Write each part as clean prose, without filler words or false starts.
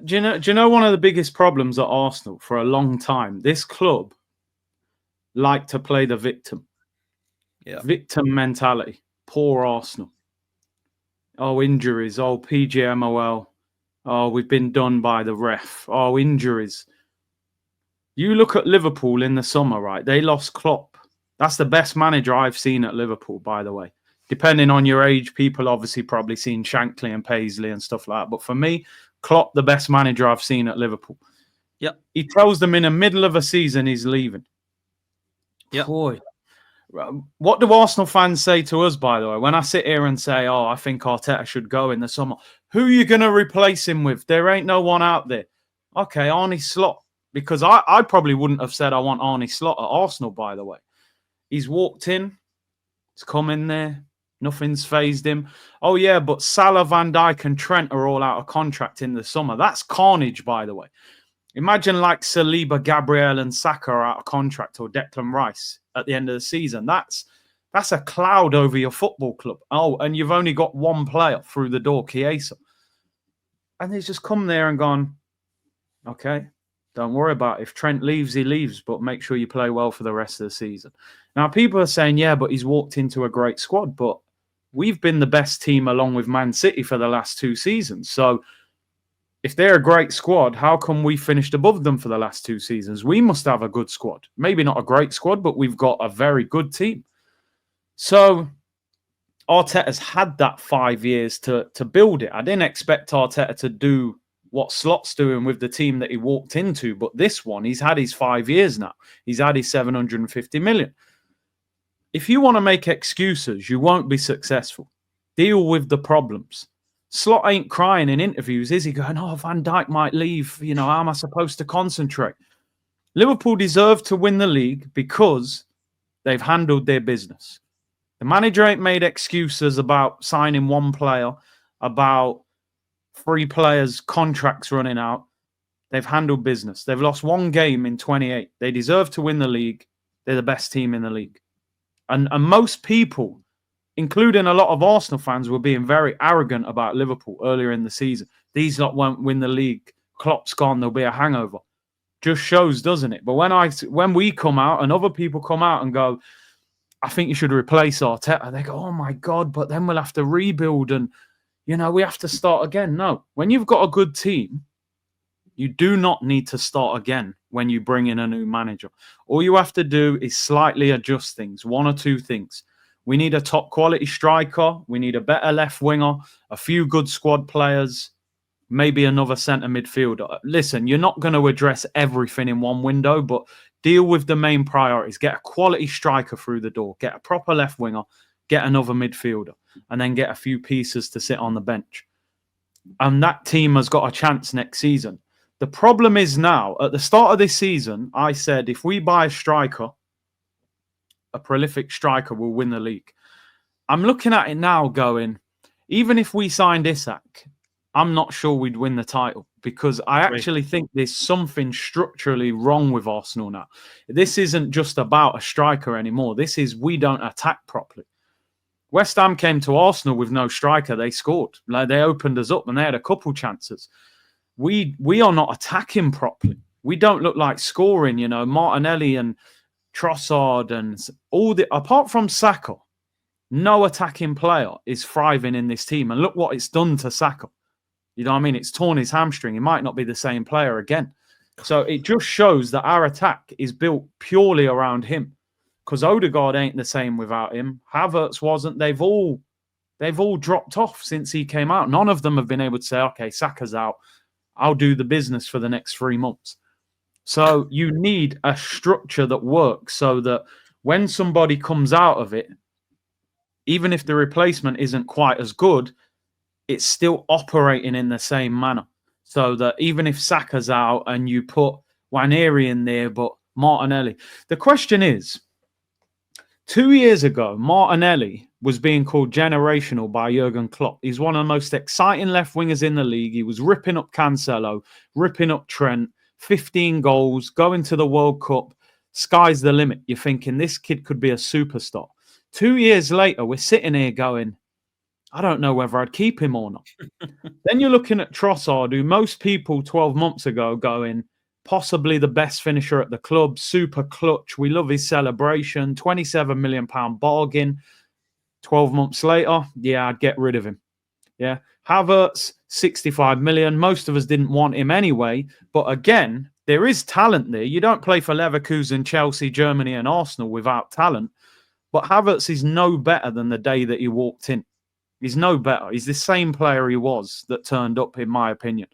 Do you know one of the biggest problems at Arsenal for a long time? This club like to play the victim. Yeah. Victim mentality. Poor Arsenal. Oh, injuries. Oh, PGMOL. Oh, we've been done by the ref. Oh, injuries. You look at Liverpool in the summer, right? They lost Klopp. That's the best manager I've seen at Liverpool, by the way. Depending on your age, people obviously probably seen Shankly and Paisley and stuff like that. But for me, Klopp, the best manager I've seen at Liverpool. Yeah. He tells them in the middle of a season he's leaving. Yeah. Boy. What do Arsenal fans say to us, by the way? When I sit here and say, oh, I think Arteta should go in the summer. Who are you going to replace him with? There ain't no one out there. Okay, Arne Slot. Because I probably wouldn't have said I want Arne Slot at Arsenal, by the way. He's walked in. He's come in there. Nothing's phased him. Oh, yeah, but Salah, Van Dijk and Trent are all out of contract in the summer. That's carnage, by the way. Imagine like Saliba, Gabriel and Saka are out of contract, or Declan Rice at the end of the season. That's a cloud over your football club. Oh, and you've only got one player through the door, Chiesa. And he's just come there and gone, okay, don't worry about it. If Trent leaves, he leaves, but make sure you play well for the rest of the season. Now, people are saying, yeah, but he's walked into a great squad, but we've been the best team along with Man City for the last 2 seasons. So if they're a great squad, how come we finished above them for the last 2 seasons? We must have a good squad. Maybe not a great squad, but we've got a very good team. So Arteta's had that 5 years to build it. I didn't expect Arteta to do what Slot's doing with the team that he walked into, but this one, he's had his 5 years now. He's had his 750 million. If you want to make excuses, you won't be successful. Deal with the problems. Slot ain't crying in interviews, is he? Going, oh, Van Dijk might leave. You know, how am I supposed to concentrate? Liverpool deserve to win the league because they've handled their business. The manager ain't made excuses about signing one player, about 3 players' contracts running out. They've handled business. They've lost 1 game in 28. They deserve to win the league. They're the best team in the league. And most people, including a lot of Arsenal fans, were being very arrogant about Liverpool earlier in the season. These lot won't win the league. Klopp's gone. There'll be a hangover. Just shows, doesn't it? But when we come out and other people come out and go, I think you should replace Arteta, they go, oh my God, but then we'll have to rebuild and, you know, we have to start again. No, when you've got a good team, you do not need to start again when you bring in a new manager. All you have to do is slightly adjust things, 1 or 2 things. We need a top quality striker. We need a better left winger, a few good squad players, maybe another centre midfielder. Listen, you're not going to address everything in one window, but deal with the main priorities. Get a quality striker through the door. Get a proper left winger. Get another midfielder. And then get a few pieces to sit on the bench. And that team has got a chance next season. The problem is now, at the start of this season, I said, if we buy a striker, a prolific striker will win the league. I'm looking at it now going, even if we signed Isak, I'm not sure we'd win the title because I actually think there's something structurally wrong with Arsenal now. This isn't just about a striker anymore. This is we don't attack properly. West Ham came to Arsenal with no striker. They scored. Like, they opened us up and they had a couple chances. We are not attacking properly. We don't look like scoring, you know, Martinelli and Trossard and all the, apart from Saka, no attacking player is thriving in this team. And look what it's done to Saka. You know what I mean? It's torn his hamstring. He might not be the same player again. So it just shows that our attack is built purely around him. Because Odegaard ain't the same without him. Havertz wasn't. They've all dropped off since he came out. None of them have been able to say, okay, Saka's out. I'll do the business for the next 3 months. So you need a structure that works so that when somebody comes out of it, even if the replacement isn't quite as good, it's still operating in the same manner. So that even if Saka's out and you put Waneri in there, but Martinelli. The question is, 2 years ago, Martinelli was being called generational by Jurgen Klopp. He's one of the most exciting left wingers in the league. He was ripping up Cancelo, ripping up Trent, 15 goals, going to the World Cup. Sky's the limit. You're thinking this kid could be a superstar. 2 years later, we're sitting here going, I don't know whether I'd keep him or not. Then you're looking at Trossard, who most people 12 months ago going, possibly the best finisher at the club, super clutch. We love his celebration, £27 million bargain. 12 months later, yeah, I'd get rid of him. Yeah. Havertz, 65 million. Most of us didn't want him anyway. But again, there is talent there. You don't play for Leverkusen, Chelsea, Germany, and Arsenal without talent. But Havertz is no better than the day that he walked in. He's no better. He's the same player he was that turned up, in my opinion.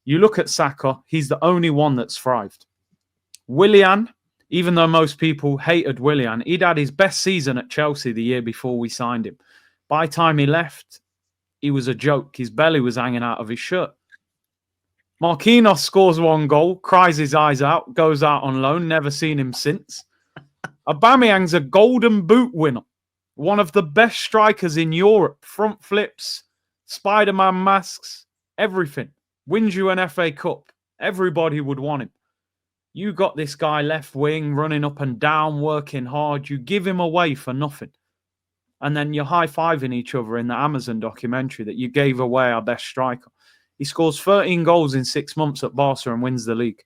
You look at Saka, he's the only one that's thrived. Willian, even though most people hated Willian, he'd had his best season at Chelsea the year before we signed him. By the time he left, he was a joke. His belly was hanging out of his shirt. Marquinhos scores 1 goal, cries his eyes out, goes out on loan, never seen him since. Aubameyang's a golden boot winner. One of the best strikers in Europe. Front flips, Spider-Man masks, everything. Wins you an FA Cup. Everybody would want him. You got this guy left wing, running up and down, working hard. You give him away for nothing. And then you're high-fiving each other in the Amazon documentary that you gave away our best striker. He scores 13 goals in 6 months at Barca and wins the league.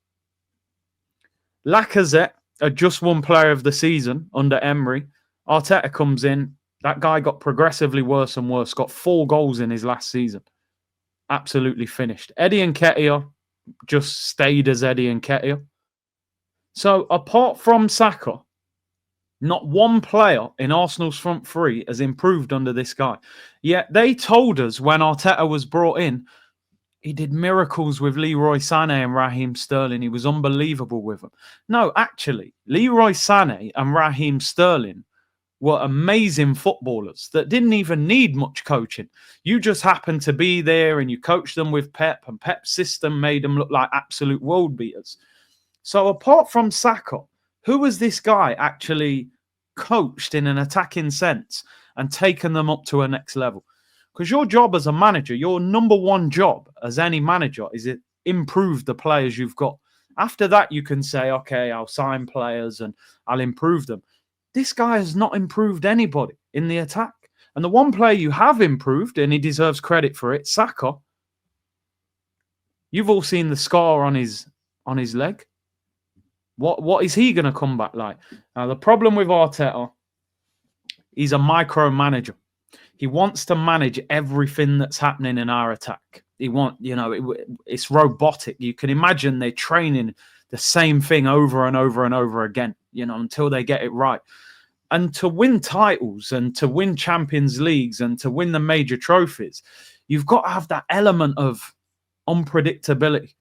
Lacazette had just won Player of the Season under Emery. Arteta comes in. That guy got progressively worse and worse. Got 4 goals in his last season. Absolutely finished. Eddie Nketiah just stayed as Eddie Nketiah. So apart from Saka, not one player in Arsenal's front three has improved under this guy. Yet they told us when Arteta was brought in, he did miracles with Leroy Sané and Raheem Sterling. He was unbelievable with them. No, actually, Leroy Sané and Raheem Sterling were amazing footballers that didn't even need much coaching. You just happened to be there and you coached them with Pep, and Pep's system made them look like absolute world beaters. So apart from Saka, who was this guy actually coached in an attacking sense and taken them up to a next level? Because your job as a manager, your number one job as any manager is to improve the players you've got. After that, you can say, okay, I'll sign players and I'll improve them. This guy has not improved anybody in the attack. And the one player you have improved, and he deserves credit for it, Saka. You've all seen the scar on his leg. What is he going to come back like? Now, the problem with Arteta, he's a micromanager. He wants to manage everything that's happening in our attack. It's robotic. You can imagine they're training the same thing over and over and over again, until they get it right. And to win titles and to win Champions Leagues and to win the major trophies, you've got to have that element of unpredictability.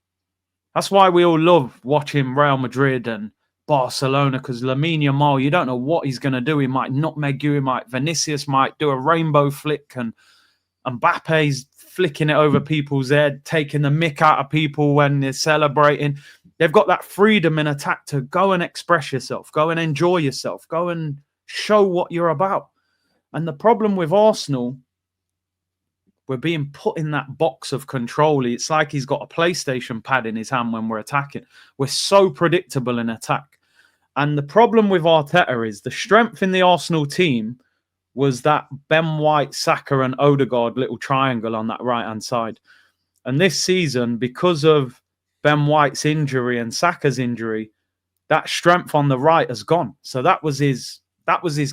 That's why we all love watching Real Madrid and Barcelona, because Lamine Yamal, you don't know what he's going to do. He might nutmeg you. Vinicius might do a rainbow flick, and Mbappe's flicking it over people's head, taking the mick out of people when they're celebrating. They've got that freedom in attack to go and express yourself, go and enjoy yourself, go and show what you're about. And the problem with Arsenal, we're being put in that box of control. It's like he's got a PlayStation pad in his hand when we're attacking. We're so predictable in attack. And the problem with Arteta is the strength in the Arsenal team was that Ben White, Saka and Odegaard little triangle on that right-hand side. And this season, because of Ben White's injury and Saka's injury, that strength on the right has gone. So that was his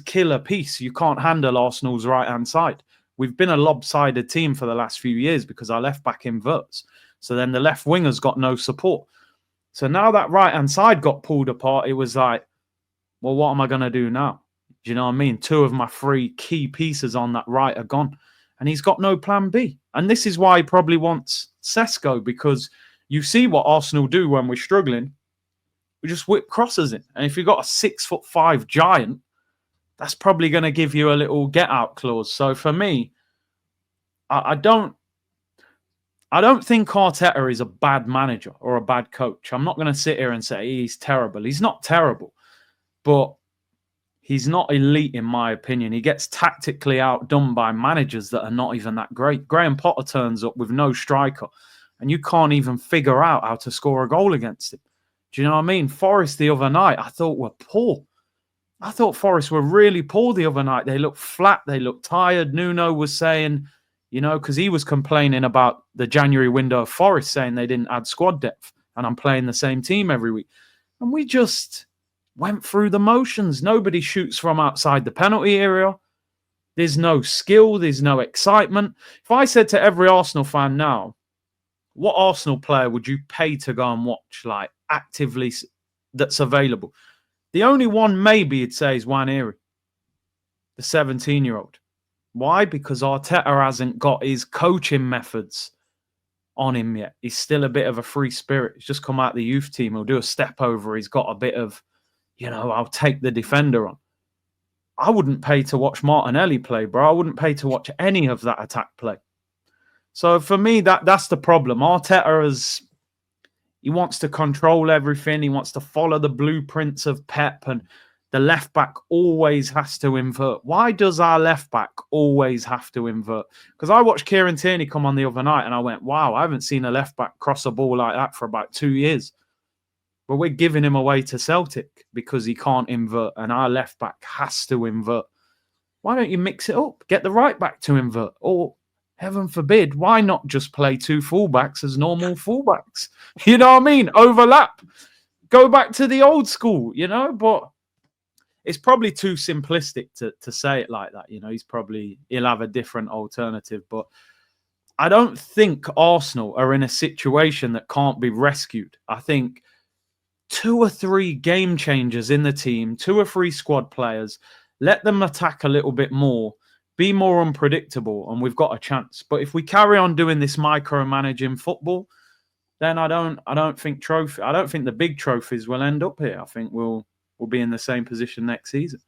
killer piece. You can't handle Arsenal's right-hand side. We've been a lopsided team for the last few years because our left back inverts. So then the left winger's got no support. So now that right-hand side got pulled apart, it was like, well, what am I going to do now? Do you know what I mean? 2 of my 3 key pieces on that right are gone. And he's got no plan B. And this is why he probably wants Sesko, because you see what Arsenal do when we're struggling. We just whip crosses in. And if you've got a 6'5" giant, that's probably going to give you a little get-out clause. So for me, I don't think Arteta is a bad manager or a bad coach. I'm not going to sit here and say he's terrible. He's not terrible, but he's not elite in my opinion. He gets tactically outdone by managers that are not even that great. Graham Potter turns up with no striker, and you can't even figure out how to score a goal against him. Do you know what I mean? Forest the other night, I thought were poor. I thought Forest were really poor the other night. They looked flat. They looked tired. Nuno was saying, because he was complaining about the January window of Forest, saying they didn't add squad depth and I'm playing the same team every week. And we just went through the motions. Nobody shoots from outside the penalty area. There's no skill. There's no excitement. If I said to every Arsenal fan now, what Arsenal player would you pay to go and watch, like actively, that's available? The only one maybe you'd say is Waneri, the 17-year-old. Why? Because Arteta hasn't got his coaching methods on him yet. He's still a bit of a free spirit. He's just come out of the youth team. He'll do a step over. He's got a bit of, I'll take the defender on. I wouldn't pay to watch Martinelli play, bro. I wouldn't pay to watch any of that attack play. So for me, that's the problem. Arteta he wants to control everything. He wants to follow the blueprints of Pep, and the left back always has to invert. Why does our left back always have to invert? Because I watched Kieran Tierney come on the other night and I went, wow, I haven't seen a left back cross a ball like that for about 2 years. But we're giving him away to Celtic because he can't invert, and our left back has to invert. Why don't you mix it up? Get the right back to invert. Or, heaven forbid, why not just play 2 fullbacks as normal fullbacks? You know what I mean? Overlap. Go back to the old school, But it's probably too simplistic to say it like that. He'll have a different alternative. But I don't think Arsenal are in a situation that can't be rescued. I think 2 or 3 game changers in the team, 2 or 3 squad players, let them attack a little bit more, be more unpredictable, and we've got a chance. But if we carry on doing this micromanaging football, then I don't think the big trophies will end up here. I think we'll be in the same position next season.